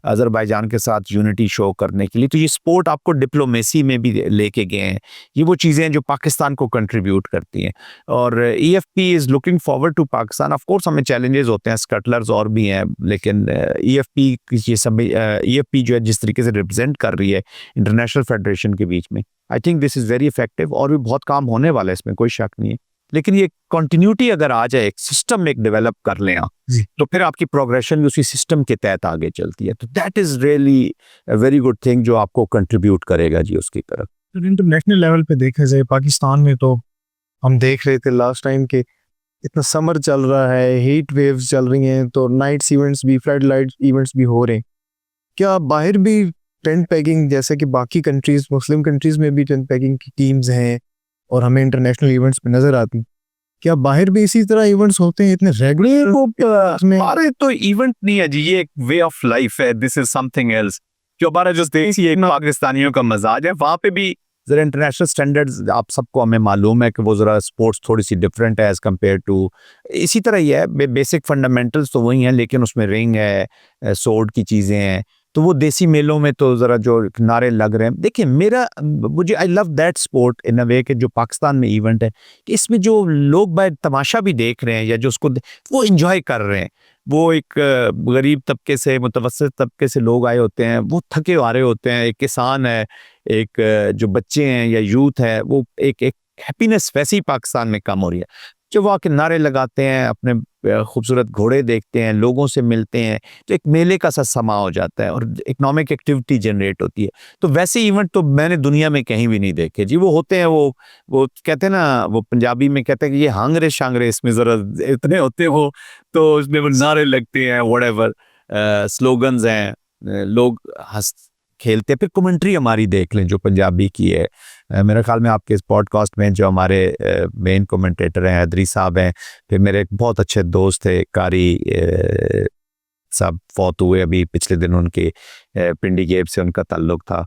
अज़रबैजान के साथ यूनिटी शो करने के लिए, तो ये स्पोर्ट आपको डिप्लोमेसी में भी लेके गए हैं। ये वो चीज़ें हैं जो पाकिस्तान को कंट्रीब्यूट करती हैं। और EFP is looking forward to Pakistan. Of course हमें चैलेंजेस होते हैं, स्कटलर्स और भी हैं, लेकिन EFP ये सब EFP जो है जिस तरीके से रिप्रेजेंट कर रही है इंटरनेशनल फेडरेशन के बीच में, I think this is very effective. और भी बहुत काम होने वाला है, इसमें कोई शक नहीं है। लेकिन ये कंटिन्यूटी अगर आ जाए, एक सिस्टम एक डेवलप कर लें आप, तो फिर आपकी प्रोग्रेशन भी उसी सिस्टम के तहत आगे चलती है। तो that is really a very good thing जो आपको कंट्रीब्यूट करेगा जी उसकी तरफ। तो इंटरनेशनल लेवल पे देखा जाए, पाकिस्तान में तो हम देख रहे थे लास्ट टाइम के इतना समर चल रहा है, हीट वेव्स चल रही हैं, तो नाइट्स इवेंट्स भी, फ्लड लाइट इवेंट्स भी हो रहे हैं। क्या बाहर भी टेंट पैगिंग, जैसे कि बाकी कंट्रीज, मुस्लिम कंट्रीज में भी टेंट पैगिंग की टीम्स हैं और हमें इंटरनेशनल इवेंट्स में नजर आती, क्या बाहर भी इसी तरह इवेंट्स होते हैं इतने रेगुलर? हमारे तो इवेंट नहीं है जी, ये एक वे ऑफ लाइफ है। This is something else. जो हमारा जो देसी एक पाकिस्तानियों का मजाज है, वहाँ पे भी ज़रा इंटरनेशनल स्टैंडर्ड्स आप सबको हमें मालूम है कि वो ज़रा स्पोर्ट्स थोड़ी सी डिफरेंट है एज़ कम्पेयर टू, इसी तरह ही है, बेसिक फंडामेंटल्स तो वही हैं, लेकिन उसमें रिंग है, सोर्ड की चीज़ें हैं। तो वो देसी मेलों में तो ज़रा जो नारे लग रहे हैं, देखिए मुझे I love that sport in अ वे कि जो पाकिस्तान में इवेंट है, कि इसमें जो लोग बाहर तमाशा भी देख रहे हैं या जो उसको वो इंजॉय कर रहे हैं। वो एक गरीब तबके से, मुतवस्सित तबके से लोग आए होते हैं, वो थके हारे होते हैं, एक किसान है, एक जो बच्चे हैं या यूथ है, वो एक हैप्पीनेस वैसे ही पाकिस्तान में कम हो रही है। जो वहाँ के नारे लगाते हैं, अपने खूबसूरत घोड़े देखते हैं, लोगों से मिलते हैं, तो एक मेले का सा समा हो जाता है और इकोनॉमिक एक्टिविटी जनरेट होती है। तो वैसे इवेंट तो मैंने दुनिया में कहीं भी नहीं देखे जी। वो होते हैं, वो कहते हैं ना, वो पंजाबी में कहते हैं कि ये हांगरे शांगरे इसमें ज़रा इतने होते हो, तो उसमें वो नारे लगते हैं, व्हाटएवर स्लोगन्स हैं, लोग हंस खेलते हैं। फिर कमेंट्री हमारी देख लें जो पंजाबी की है, मेरे ख्याल में आपके इस पॉडकास्ट में जो हमारे मेन कमेंटेटर हैं हैदरी साहब हैं, फिर मेरे एक बहुत अच्छे दोस्त थे कारी साहब, फौत हुए अभी पिछले दिन, उनके पिंडी गेब से उनका ताल्लुक था,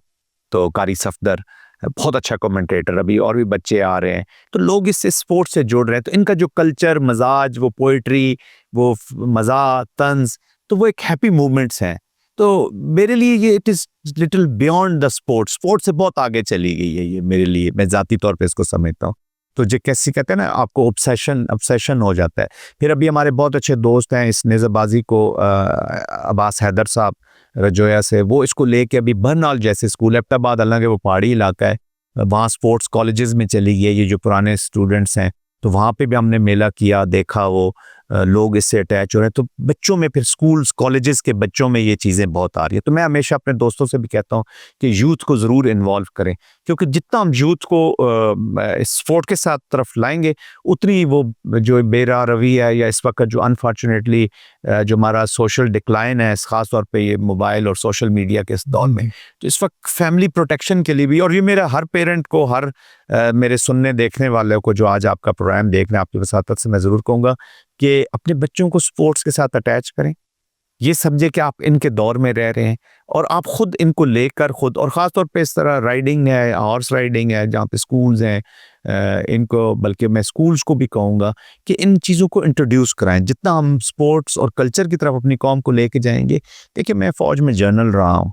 तो कारी सफदर बहुत अच्छा कमेंटेटर, अभी और भी बच्चे आ रहे हैं, तो लोग इससे स्पोर्ट्स से जुड़ रहे हैं। तो इनका जो कल्चर, मजाज, वो पोइट्री, वो मज़ा, तंज, तो वो एक हैप्पी मूवमेंट्स हैं। तो मेरे लिए ये it is little beyond the sports से बहुत आगे चली गई है ये मेरे लिए, मैं ज़ाती तौर पे इसको समझता हूँ। तो जो कैसे कहते हैं ना, आपको ऑब्सेशन हो जाता है। फिर अभी हमारे बहुत अच्छे दोस्त हैं इस नेज़रबाजी को, अब्बास हैदर साहब रजोया से, वो इसको लेके अभी बहरनाल जैसे स्कूल, एबटाबाद, हालांकि वो पहाड़ी इलाका है, वहाँ स्पोर्ट्स कॉलेजेस में चली गई, ये जो पुराने स्टूडेंट्स हैं, तो वहाँ पे भी हमने मेला किया, देखा वो लोग इससे अटैच हो रहे हैं। तो बच्चों में, फिर स्कूल्स कॉलेजेस के बच्चों में ये चीज़ें बहुत आ रही है। तो मैं हमेशा अपने दोस्तों से भी कहता हूँ कि यूथ को ज़रूर इन्वॉल्व करें, क्योंकि जितना हम यूथ को स्पोर्ट के साथ तरफ लाएंगे, उतनी वो जो बेरा रवि है, या इस वक्त जो अनफॉर्चुनेटली जो हमारा सोशल डिक्लाइन है, ख़ास तौर पे ये मोबाइल और सोशल मीडिया के इस दौर में, तो इस वक्त फैमिली प्रोटेक्शन के लिए भी, और ये मेरा हर पेरेंट को, हर मेरे सुनने देखने वाले को जो आज आपका प्रोग्राम देख रहे हैं, आपकी वसातत से मैं ज़रूर कहूँगा कि अपने बच्चों को स्पोर्ट्स के साथ अटैच करें। ये समझे कि आप इनके दौर में रह रहे हैं, और आप खुद इनको लेकर खुद, और ख़ास तौर पे इस तरह राइडिंग है, हॉर्स राइडिंग है, जहाँ पे स्कूल्स हैं, इनको, बल्कि मैं स्कूल्स को भी कहूँगा कि इन चीज़ों को इंट्रोड्यूस कराएं। जितना हम स्पोर्ट्स और कल्चर की तरफ अपनी कौम को लेके जाएंगे, देखिए मैं फ़ौज में जनरल रहा हूँ,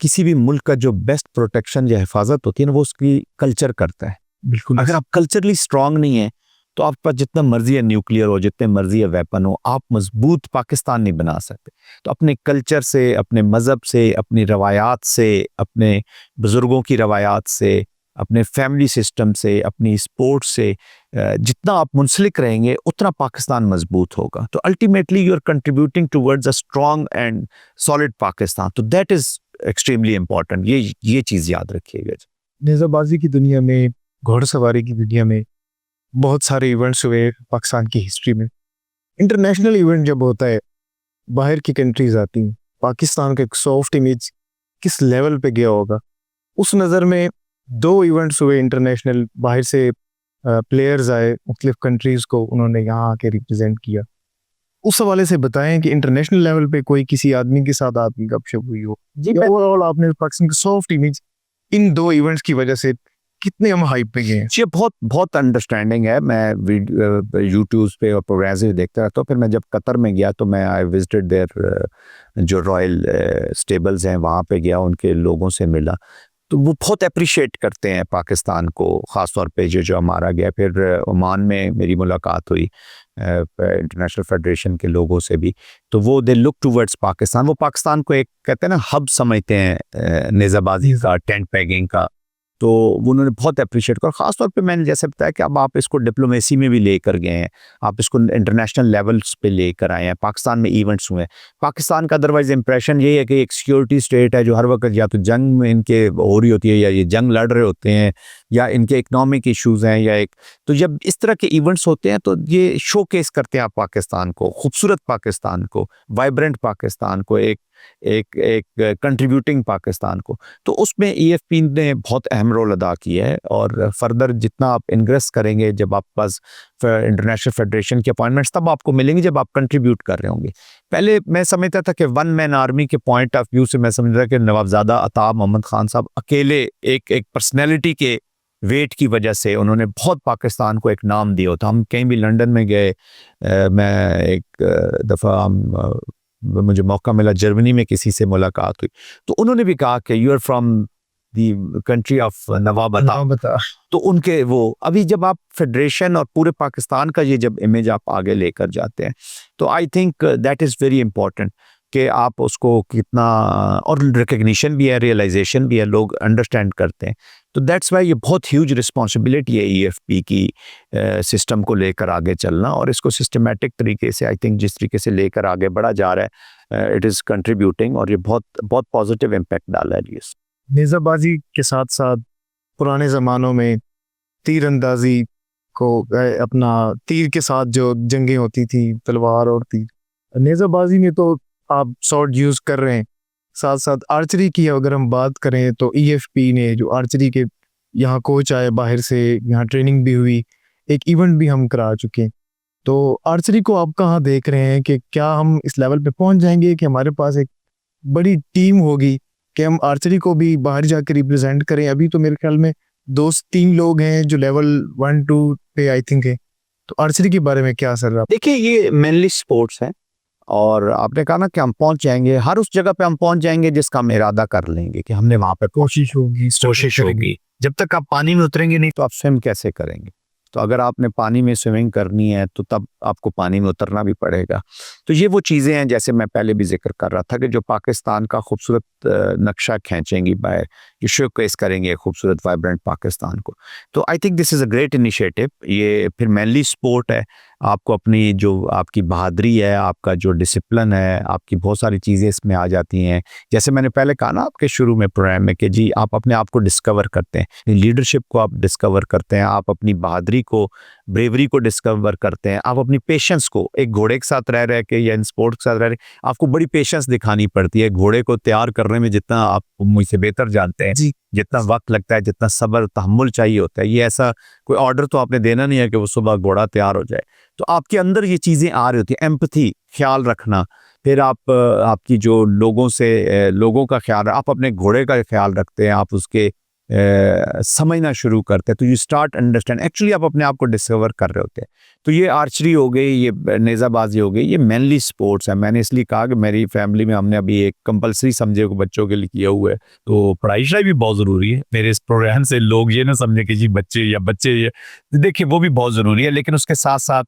किसी भी मुल्क का जो बेस्ट प्रोटेक्शन या हिफाजत होती है ना, वो उसकी कल्चर करता है। बिल्कुल। अगर आप कल्चरली स्ट्रांग नहीं है, तो आपके पास जितना मर्जी है न्यूक्लियर हो, जितने मर्जी है वेपन हो, आप मजबूत पाकिस्तान नहीं बना सकते। तो अपने कल्चर से, अपने मज़हब से, अपनी रवायात से, अपने बुज़ुर्गों की रवायात से, अपने फैमिली सिस्टम से, अपनी स्पोर्ट्स से जितना आप मुंसलिक रहेंगे, उतना पाकिस्तान मजबूत होगा। तो ultimately you are contributing towards a strong and solid Pakistan. तो दैट इज़ एक्सट्रीमली इम्पॉर्टेंट। ये चीज़ याद रखिएगा। नेज़ाबाजी की दुनिया में, घोड़सवारी की दुनिया में बहुत सारे इवेंट्स हुए पाकिस्तान की हिस्ट्री में। इंटरनेशनल इवेंट जब होता है, बाहर की कंट्रीज आती हैं, पाकिस्तान का एक सॉफ्ट इमेज किस लेवल पे गया होगा। उस नज़र में 2 इवेंट्स हुए इंटरनेशनल, बाहर से प्लेयर्स आए, मुख्तलिफ कंट्रीज़ को उन्होंने यहाँ आके रिप्रेजेंट किया। उस हवाले से बताएं कि इंटरनेशनल लेवल पे कोई किसी आदमी के साथ आपकी गपशप हुई हो, ओवरऑल आपने पाकिस्तान की सॉफ्ट इमेज इन 2 इवेंट्स की वजह से कितने हम हाइप पे गए हैं। ये बहुत अंडरस्टैंडिंग है। मैं यूट्यूब पे और प्रोग्राम्स भी देखता रहता हूँ। फिर मैं जब कतर में गया, तो मैं आई विजिटेड देयर जो रॉयल स्टेबल्स हैं, वहाँ पे गया, उनके लोगों से मिला, तो वो बहुत अप्रिशिएट करते हैं पाकिस्तान को, ख़ास तौर पे जो हमारा गया। फिर ओमान में मेरी मुलाकात हुई इंटरनेशनल फेडरेशन के लोगों से भी, तो वो दे लुक टूवर्ड्स पाकिस्तान। वो पाकिस्तान को एक, कहते हैं ना, हब समझते हैं नेज़ाबाजी का, टेंट पैगिंग का। तो उन्होंने बहुत अप्रिशिएट किया। और ख़ास तौर पे मैंने जैसे बताया कि अब आप इसको डिप्लोमेसी में भी लेकर गए हैं, आप इसको इंटरनेशनल लेवल्स पे लेकर आए हैं, पाकिस्तान में इवेंट्स हुए हैं। पाकिस्तान का अदरवाइज इंप्रेशन ये है कि एक सिक्योरिटी स्टेट है जो हर वक्त या तो जंग में इनके हो रही होती है, या ये जंग लड़ रहे होते हैं, या इनके इकनॉमिक इश्यूज़ हैं, या एक, तो जब इस तरह के इवेंट्स होते हैं, तो ये शो केस करते हैं आप पाकिस्तान को, खूबसूरत पाकिस्तान को, वाइब्रेंट पाकिस्तान को, एक कंट्रीब्यूटिंग पाकिस्तान को। तो उसमें EFP ने बहुत अहम रोल अदा किया है। और फर्दर जितना आप इन्ग्रेस करेंगे, जब आप पास इंटरनेशनल फेडरेशन की अपॉइंटमेंट्स तब आपको मिलेंगी, जब आप कंट्रीब्यूट कर रहे होंगे। पहले मैं समझता था कि वन मैन आर्मी के पॉइंट ऑफ व्यू से मैं समझ रहा कि नवाबजादा अताब मोहम्मद खान साहब अकेले एक पर्सनैलिटी के वेट की वजह से उन्होंने बहुत पाकिस्तान को एक नाम दिया था। हम कहीं भी लंदन में गए, मैं एक दफ़ा मुझे मौका मिला, जर्मनी में किसी से मुलाकात हुई, तो उन्होंने भी कहा कि you are from the country of nawab अताब। तो उनके वो, अभी जब आप फेडरेशन और पूरे पाकिस्तान का ये जब इमेज आप आगे लेकर जाते हैं, तो I think that is very important कि आप उसको कितना, और रिकग्निशन भी है, रियलाइजेशन भी है, लोग अंडरस्टैंड करते हैं। तो दैट्स वाई ये बहुत ह्यूज रिस्पॉन्सिबिलिटी है EFP की, सिस्टम को लेकर आगे चलना, और इसको सिस्टमेटिक तरीके से, आई थिंक जिस तरीके से लेकर आगे बढ़ा जा रहा है, इट इज़ कंट्रीब्यूटिंग, और ये बहुत बहुत पॉजिटिव इम्पैक्ट डाला है। नेज़ाबाजी के साथ साथ पुराने ज़मानों में तीरंदाजी को, अपना तीर के साथ जो जंगें होती थी, तलवार और तीर, नेज़ाबाजी में तो आप शॉट यूज़ कर रहे हैं, साथ साथ आर्चरी की अगर हम बात करें तो EFP ने जो आर्चरी के यहाँ कोच आए बाहर से, यहाँ ट्रेनिंग भी हुई, एक इवेंट भी हम करा चुके हैं। तो आर्चरी को आप कहाँ देख रहे हैं कि क्या हम इस लेवल पे पहुँच जाएंगे कि हमारे पास एक बड़ी टीम होगी कि हम आर्चरी को भी बाहर जाकर रिप्रेजेंट करें? अभी तो मेरे ख्याल में 2-3 लोग हैं जो लेवल 1-2 पे आई थिंक है। तो आर्चरी के बारे में क्या सर? देखिए, ये मेनली स्पोर्ट्स है, और आपने कहा ना कि हम पहुंच जाएंगे, हर उस जगह पे हम पहुंच जाएंगे जिसका हम इरादा कर लेंगे कि हमने वहां पे कोशिश होगी। जब तक आप पानी में उतरेंगे नहीं, तो आप स्विम कैसे करेंगे? तो अगर आपने पानी में स्विमिंग करनी है, तो तब आपको पानी में उतरना भी पड़ेगा। तो ये वो चीज़ें हैं, जैसे मैं पहले भी जिक्र कर रहा था, कि जो पाकिस्तान का खूबसूरत नक्शा खींचेंगी बाहर, शोकेस करेंगे खूबसूरत वाइब्रेंट पाकिस्तान को। तो I think this is a great initiative. ये फिर मैनली स्पोर्ट है, आपको अपनी जो आपकी बहादुरी है, आपका जो डिसिप्लिन है, आपकी बहुत सारी चीज़ें इसमें आ जाती हैं। जैसे मैंने पहले कहा ना आपके शुरू में प्रोग्राम में कि जी आप अपने आप को डिस्कवर करते हैं, लीडरशिप को आप डिस्कवर करते हैं, आप अपनी बहादुरी को, ब्रेवरी को डिस्कवर करते हैं, आप अपनी पेशेंस को, एक घोड़े के साथ रह के या इन स्पोर्ट्स के साथ रह आपको बड़ी पेशेंस दिखानी पड़ती है। घोड़े को तैयार करने में जितना आप मुझसे बेहतर जानते हैं, जी। जितना वक्त लगता है, जितना सब्र तहम्मुल चाहिए होता है, ये ऐसा कोई ऑर्डर तो आपने देना नहीं है कि वो सुबह घोड़ा तैयार हो जाए। तो आपके अंदर ये चीज़ें आ रही होती हैं, एम्पैथी, ख्याल रखना, फिर आप आपकी जो लोगों का ख्याल, आप अपने घोड़े का ख्याल रखते हैं, आप उसके समझना शुरू करते हैं, तो यू स्टार्ट अंडरस्टैंड, एक्चुअली आप अपने आप को डिस्कवर कर रहे होते हैं। तो ये आर्चरी हो गई, ये नेज़ाबाजी हो गई, ये मेनली स्पोर्ट्स है। मैंने इसलिए कहा कि मेरी फैमिली में हमने अभी एक कंपलसरी समझे को बच्चों के लिए किया हुआ है। तो पढ़ाई शढ़ाई भी बहुत ज़रूरी है। मेरे इस प्रोग्राम से लोग ये ना समझे कि जी बच्चे ये देखिए, वो भी बहुत ज़रूरी है, लेकिन उसके साथ साथ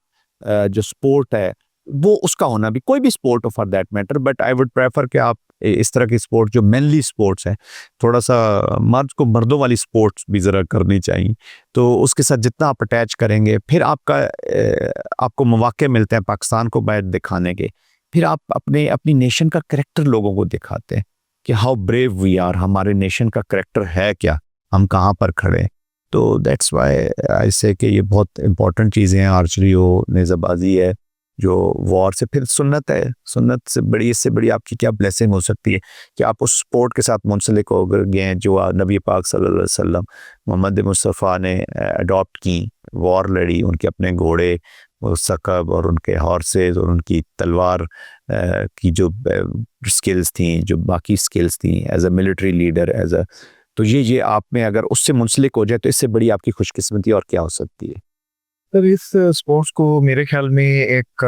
जो स्पोर्ट है वो उसका होना भी, कोई भी स्पोर्ट हो for that matter, but I would prefer कि आप इस तरह की स्पोर्ट जो मेनली स्पोर्ट्स है, थोड़ा सा मर्द को मर्दों वाली स्पोर्ट्स भी ज़रा करनी चाहिए। तो उसके साथ जितना आप अटैच करेंगे, फिर आपको मौके मिलते हैं पाकिस्तान को बाहर दिखाने के, फिर आप अपनी नेशन का करेक्टर लोगों को दिखाते हैं कि हाउ ब्रेव वी आर, हमारे नेशन का करेक्टर है क्या, हम कहाँ पर खड़े हैं। तो दैट्स वाई आई से कि ये बहुत इंपॉर्टेंट चीज़ें हैं। आर्चरी हो, नेज़ाबाजी है, जो वॉर से, फिर सुन्नत है। सुन्नत से बड़ी, इससे बड़ी आपकी क्या ब्लेसिंग हो सकती है कि आप उस स्पोर्ट के साथ मुंसलिक हो गए हैं जो नबी पाक सल्लल्लाहु अलैहि वसल्लम मोहम्मद मुस्तफ़ा ने अडॉप्ट की, वॉर लड़ी, उनके अपने घोड़े, वो सकब और उनके हॉर्सेस और उनकी तलवार की जो स्किल्स थी, जो बाकी स्किल्स थी as a military leader, as a, तो ये आप में अगर उससे मुंसलिक हो जाए तो इससे बड़ी आपकी खुशकिस्मती और क्या हो सकती है। सर इस स्पोर्ट्स को मेरे ख्याल में एक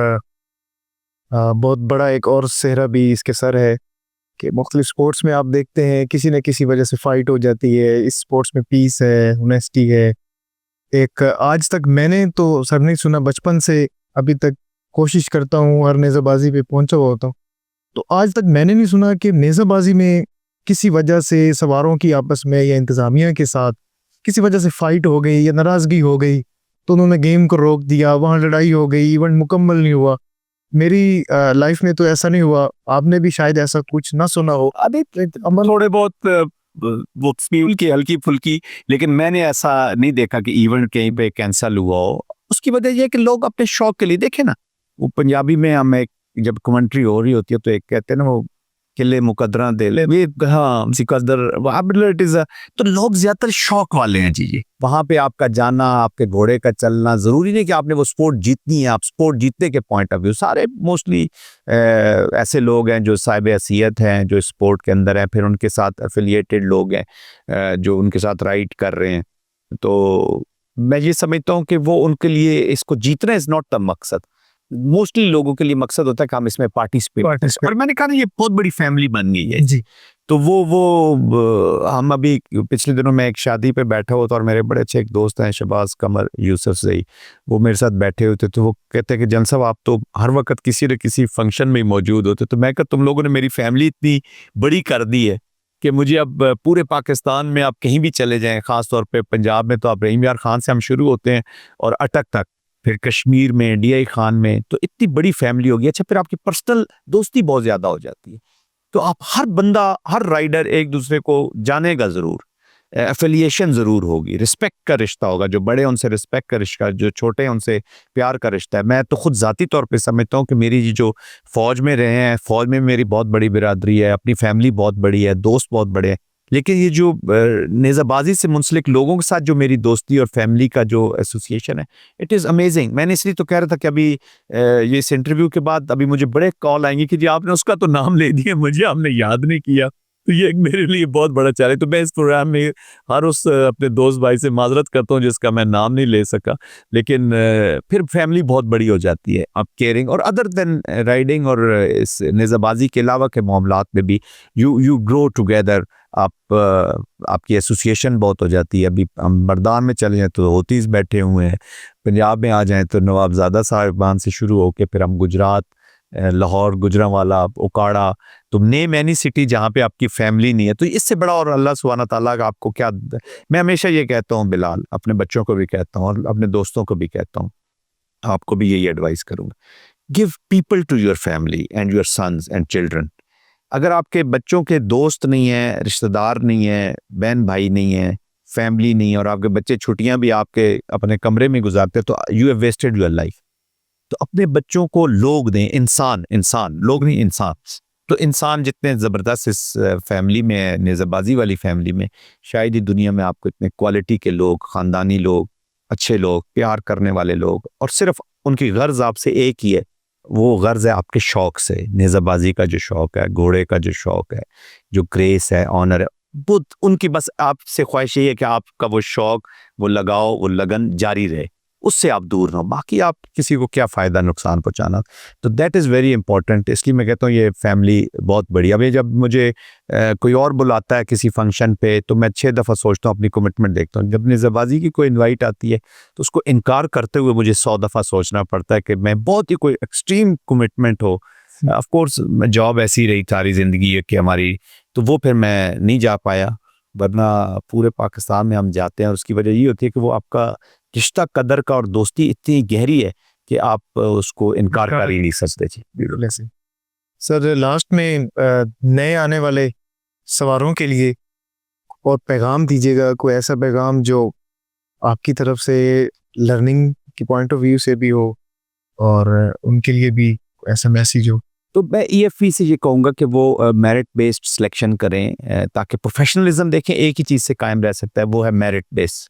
बहुत बड़ा एक और सेहरा भी इसके सर है कि मुख्तलिफ स्पोर्ट्स में आप देखते हैं किसी न किसी वजह से फाइट हो जाती है। इस स्पोर्ट्स में पीस है, ऑनेस्टी है। एक आज तक मैंने तो सर नहीं सुना, बचपन से अभी तक कोशिश करता हूँ, हर नेज़ाबाजी पे पहुंचा हुआ होता हूँ, तो आज तक मैंने नहीं सुना कि नेज़ाबाजी में किसी वजह से सवारों की आपस में या इंतज़ामिया के साथ किसी वजह से फाइट हो गई या नाराज़गी हो गई तो उन्होंने गेम को रोक दिया, वहाँ लड़ाई हो गई, इवेंट मुकम्मल नहीं हुआ। मेरी लाइफ में तो ऐसा नहीं हुआ, आपने भी शायद ऐसा कुछ ना सुना हो। अभी थोड़े बहुत वो स्कूल की हल्की फुल्की, लेकिन मैंने ऐसा नहीं देखा कि इवेंट कहीं पे कैंसिल हुआ हो। उसकी वजह यह है कि लोग अपने शौक के लिए, देखे ना, वो पंजाबी में हम एक जब कमेंट्री हो रही होती है तो एक कहते हैं ना वो किले मुकदरा दे ले, हाँ सिकंदर, इट इज, तो लोग ज्यादातर शौक वाले हैं जी। वहां पे आपका जाना, आपके घोड़े का चलना, जरूरी नहीं कि आपने वो स्पोर्ट जीतनी है। आप स्पोर्ट जीतने के पॉइंट ऑफ व्यू, सारे मोस्टली ऐसे लोग हैं जो साहिब हैसियत हैं, जो स्पोर्ट के अंदर हैं, फिर उनके साथ एफिलिएटेड लोग हैं जो उनके साथ राइड कर रहे हैं। तो मैं ये समझता हूँ कि वो उनके लिए इसको जीतना इज नॉट द मकसद। मोस्टली लोगों के लिए मकसद होता है कि हम इसमें पार्टिसिपेट। और मैंने कहा ना ये बहुत बड़ी फैमिली बन गई है जी। तो वो हम अभी पिछले दिनों में एक शादी पे बैठा हुआ था और मेरे बड़े अच्छे एक दोस्त हैं शहबाज कमर यूसुफ से, वो मेरे साथ बैठे हुए थे। तो वो कहते हैं कि जन साहब आप तो हर वक्त किसी न किसी फंक्शन में मौजूद होते। तो मैं कहा तुम लोगों ने मेरी फैमिली इतनी बड़ी कर दी है कि मुझे अब पूरे पाकिस्तान में आप कहीं भी चले जाएं, ख़ास तौर पे पंजाब में तो आप रहीम यार खान से हम शुरू होते हैं और अटक तक, फिर कश्मीर में DI खान में, तो इतनी बड़ी फैमिली होगी। अच्छा फिर आपकी पर्सनल दोस्ती बहुत ज़्यादा हो जाती है, तो आप हर बंदा, हर राइडर एक दूसरे को जानेगा ज़रूर, एफिलिएशन ज़रूर होगी, रिस्पेक्ट का रिश्ता होगा, जो बड़े उनसे रिस्पेक्ट का रिश्ता, जो छोटे हैं उनसे प्यार का रिश्ता है। मैं तो खुद ज़ाती तौर पे समझता हूँ कि मेरी जो फ़ौज में रहे हैं, फ़ौज में मेरी बहुत बड़ी बिरादरी है, अपनी फैमिली बहुत बड़ी है, दोस्त बहुत बड़े हैं, लेकिन ये जो नेज़ाबाजी से मुंसलिक लोगों के साथ जो मेरी दोस्ती और फैमिली का जो एसोसिएशन है, इट इज़ अमेजिंग। मैंने इसलिए तो कह रहा था कि अभी ये इस इंटरव्यू के बाद अभी मुझे बड़े कॉल आएंगे कि जी आपने उसका तो नाम ले दिया, मुझे आपने याद नहीं किया। तो ये मेरे लिए बहुत बड़ा चैलेंज। तो मैं इस प्रोग्राम में हर उस अपने दोस्त भाई से माजरत करता हूँ जिसका मैं नाम नहीं ले सका, लेकिन फिर फैमिली बहुत बड़ी हो जाती है। आप केयरिंग और अदर देन राइडिंग और इस नेज़ाबाजी के अलावा के मामलात में भी यू ग्रो टुगेदर। आपकी एसोसिएशन बहुत हो जाती है। अभी हम बरदान में चले जाएँ तो होतीज़ बैठे हुए हैं, पंजाब में आ जाएँ तो नवाबजादा साहिबान से शुरू होकर फिर हम गुजरात लाहौर, गुजरांवाला, उकाड़ा, तो नेम एनी सिटी जहाँ पे आपकी फैमिली नहीं है, तो इससे बड़ा और अल्लाह सुब्हाना ताला का आपको क्या। मैं हमेशा ये कहता हूँ बिलाल, अपने बच्चों को भी कहता हूँ और अपने दोस्तों को भी कहता हूँ, आपको भी यही एडवाइस करूँगा, give people to your family and your sons and children. अगर आपके बच्चों के दोस्त नहीं है, रिश्तेदार नहीं है, बहन भाई नहीं है, फैमिली नहीं है, और आपके बच्चे छुट्टियां भी आपके अपने कमरे में गुजारते हैं, तो you have wasted your life. तो अपने बच्चों को लोग दें, इंसान, इंसान, लोग नहीं, इंसान। तो इंसान जितने ज़बरदस्त इस फैमिली में है, नेज़ाबाजी वाली फैमिली में, शायद ही दुनिया में आपको इतने क्वालिटी के लोग, ख़ानदानी लोग, अच्छे लोग, प्यार करने वाले लोग, और सिर्फ उनकी गर्ज आपसे एक ही है, वो गर्ज है आपके शौक से। नेज़ाबाजी का जो शौक है, घोड़े का जो शौक है, जो ग्रेस है, ऑनर है, वो उनकी बस आपसे ख्वाहिश यही है कि आपका वो शौक, वो लगाव, वो लगन जारी रहे, उससे आप दूर ना हो। बाकी आप किसी को क्या फ़ायदा, नुकसान पहुंचाना। तो दैट इज़ वेरी इंपॉर्टेंट। इसलिए मैं कहता हूँ ये फैमिली बहुत बढ़िया। अभी जब मुझे कोई और बुलाता है किसी फंक्शन पे, तो मैं 6 दफ़ा सोचता हूँ, अपनी कमिटमेंट देखता हूँ। जब नेज़ाबाजी की कोई इनवाइट आती है, तो उसको इनकार करते हुए मुझे 100 दफ़ा सोचना पड़ता है कि मैं बहुत ही कोई एक्सट्रीम कमिटमेंट हो। ऑफ कोर्स जॉब ऐसी रही सारी ज़िंदगी है कि हमारी, तो वो फिर मैं नहीं जा पाया, वरना पूरे पाकिस्तान में हम जाते हैं। और उसकी वजह ये होती है कि वो आपका रिश्ता कदर का और दोस्ती इतनी गहरी है कि आप उसको इनकार कर ही नहीं सकते। जी, सर लास्ट में नए आने वाले सवारों के लिए और पैगाम दीजिएगा, कोई ऐसा पैगाम जो आपकी तरफ से लर्निंग की पॉइंट ऑफ व्यू से भी हो और उनके लिए भी ऐसा मैसेज हो। तो मैं ईएफपी से ये कहूँगा कि वो मेरिट बेस्ड सिलेक्शन करें, ताकि प्रोफेशनलिज्म देखें एक ही चीज़ से कायम रह सकता है, वो है मेरिट बेस।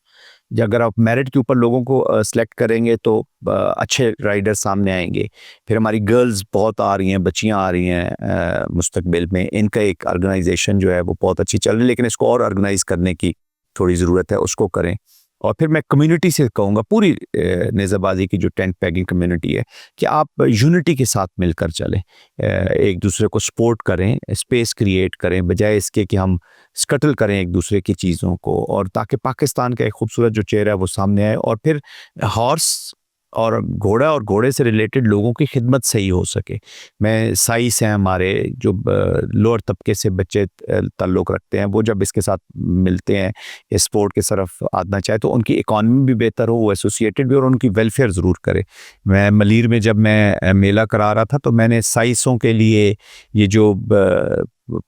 अगर आप मेरिट के ऊपर लोगों को सिलेक्ट करेंगे तो अच्छे राइडर सामने आएंगे। फिर हमारी गर्ल्स बहुत आ रही हैं, बच्चियां आ रही हैं मुस्तकबिल में, इनका एक ऑर्गेनाइजेशन जो है वो बहुत अच्छी चल रही है, लेकिन इसको और ऑर्गेनाइज करने की थोड़ी ज़रूरत है, उसको करें। और फिर मैं कम्युनिटी से कहूँगा, पूरी नेज़ाबाजी की जो टेंट पैगिंग कम्युनिटी है, कि आप यूनिटी के साथ मिलकर चलें, एक दूसरे को सपोर्ट करें, स्पेस क्रिएट करें, बजाय इसके कि हम स्कटल करें एक दूसरे की चीज़ों को, और ताकि पाकिस्तान का एक खूबसूरत जो चेहरा है वो सामने आए, और फिर हॉर्स और घोड़ा और घोड़े से रिलेटेड लोगों की खिदमत सही हो सके। मैं साइस हैं हमारे जो लोअर तबके से बच्चे ताल्लुक़ रखते हैं, वो जब इसके साथ मिलते हैं, इस स्पोर्ट के तरफ आना चाहे, तो उनकी इकॉनमी भी बेहतर हो, वो एसोसिएटेड भी, और उनकी वेलफेयर ज़रूर करे। मैं मलीर में जब मैं मेला करा रहा था, तो मैंने साइसों के लिए, ये जो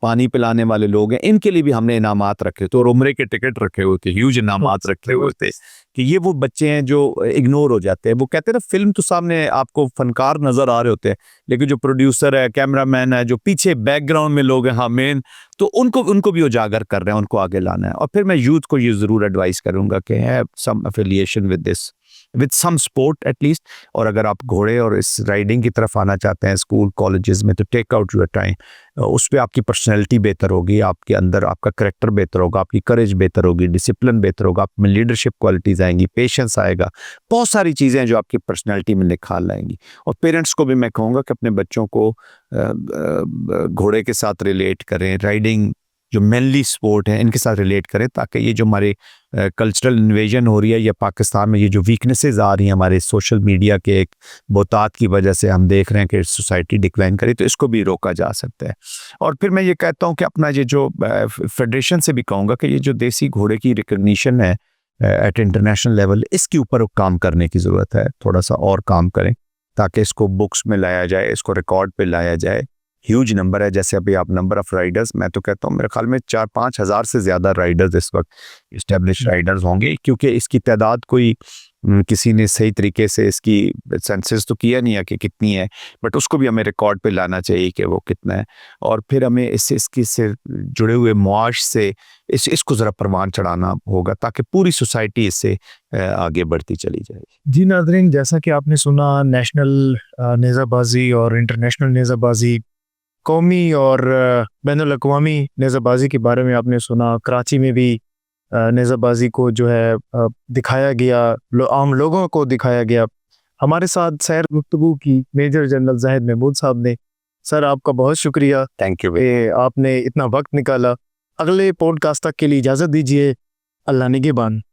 पानी पिलाने वाले लोग हैं, इनके लिए भी हमने इनामात रखे थे, और उम्रे के टिकट रखे हुए थे, ह्यूज इनामात रखे हुए थे, कि ये वो बच्चे हैं जो इग्नोर हो जाते हैं। वो कहते हैं ना, फिल्म तो सामने आपको फनकार नज़र आ रहे होते हैं, लेकिन जो प्रोड्यूसर है, कैमरामैन है, जो पीछे बैकग्राउंड में लोग हैं, हाँ मेन, तो उनको भी उजागर कर रहे हैं, उनको आगे लाना है। और फिर मैं यूथ को ये ज़रूर एडवाइस करूँगा कि have some affiliation with this, with some sport at least. और अगर आप घोड़े और इस राइडिंग की तरफ आना चाहते हैं स्कूल कॉलेजेस में, तो टेक आउट योर टाइम। उस पर आपकी पर्सनैलिटी बेहतर होगी, आपके अंदर आपका करेक्टर बेहतर होगा, आपकी करेज बेहतर होगी, डिसिप्लिन बेहतर होगा, आप में लीडरशिप क्वालिटीज़ आएंगी, पेशेंस आएगा, बहुत सारी चीज़ें हैं जो आपकी पर्सनैलिटी में निखार लाएंगी। और पेरेंट्स को भी मैं कहूँगा कि अपने बच्चों को घोड़े के साथ रिलेट करें, राइडिंग जो मेनली स्पोर्ट है इनके साथ रिलेट करें, ताकि ये जो हमारे कल्चरल इन्वेजन हो रही है, या पाकिस्तान में ये जो वीकनेसेस आ रही हैं हमारे सोशल मीडिया के एक बोतात की वजह से, हम देख रहे हैं कि सोसाइटी डिक्लाइन करे, तो इसको भी रोका जा सकता है। और फिर मैं ये कहता हूँ कि अपना ये जो फेडरेशन से भी कहूँगा कि ये जो देसी घोड़े की रिकग्निशन है एट इंटरनेशनल लेवल, इसके ऊपर काम करने की ज़रूरत है, थोड़ा सा और काम करें, ताकि इसको बुक्स में लाया जाए, इसको रिकॉर्ड पे लाया जाए। ह्यूज नंबर है, जैसे अभी आप नंबर ऑफ राइडर्स, मैं तो कहता हूँ मेरे ख्याल में 4-5 हज़ार से ज़्यादा राइडर्स इस वक्त इस्टेब्लिश राइडर्स होंगे, क्योंकि इसकी तादाद कोई किसी ने सही तरीके से इसकी सेंसस तो किया नहीं है कि कितनी है, बट उसको भी हमें रिकॉर्ड पे लाना चाहिए कि वो कितना है। और फिर हमें इससे जुड़े हुए मुआश से इसको ज़रा परवान चढ़ाना होगा, ताकि पूरी सोसाइटी इससे आगे बढ़ती चली जाए। जी नाज़रीन, जैसा कि आपने सुना, नेशनल नेज़ाबाजी और इंटरनेशनल नेज़ाबाजी, कौमी और बैनुल अक़वामी नेज़ाबाजी के बारे में आपने सुना। कराची में भी नेज़ाबाजी को जो है दिखाया गया, आम लोगों को दिखाया गया। हमारे साथ सैर गुफ्तगू की मेजर जनरल ज़ाहिद महमूद साहब ने। सर आपका बहुत शुक्रिया, थैंक यू। आपने इतना वक्त निकाला। अगले पॉडकास्ट तक के लिए इजाज़त दीजिए। अल्लाह निगहबान।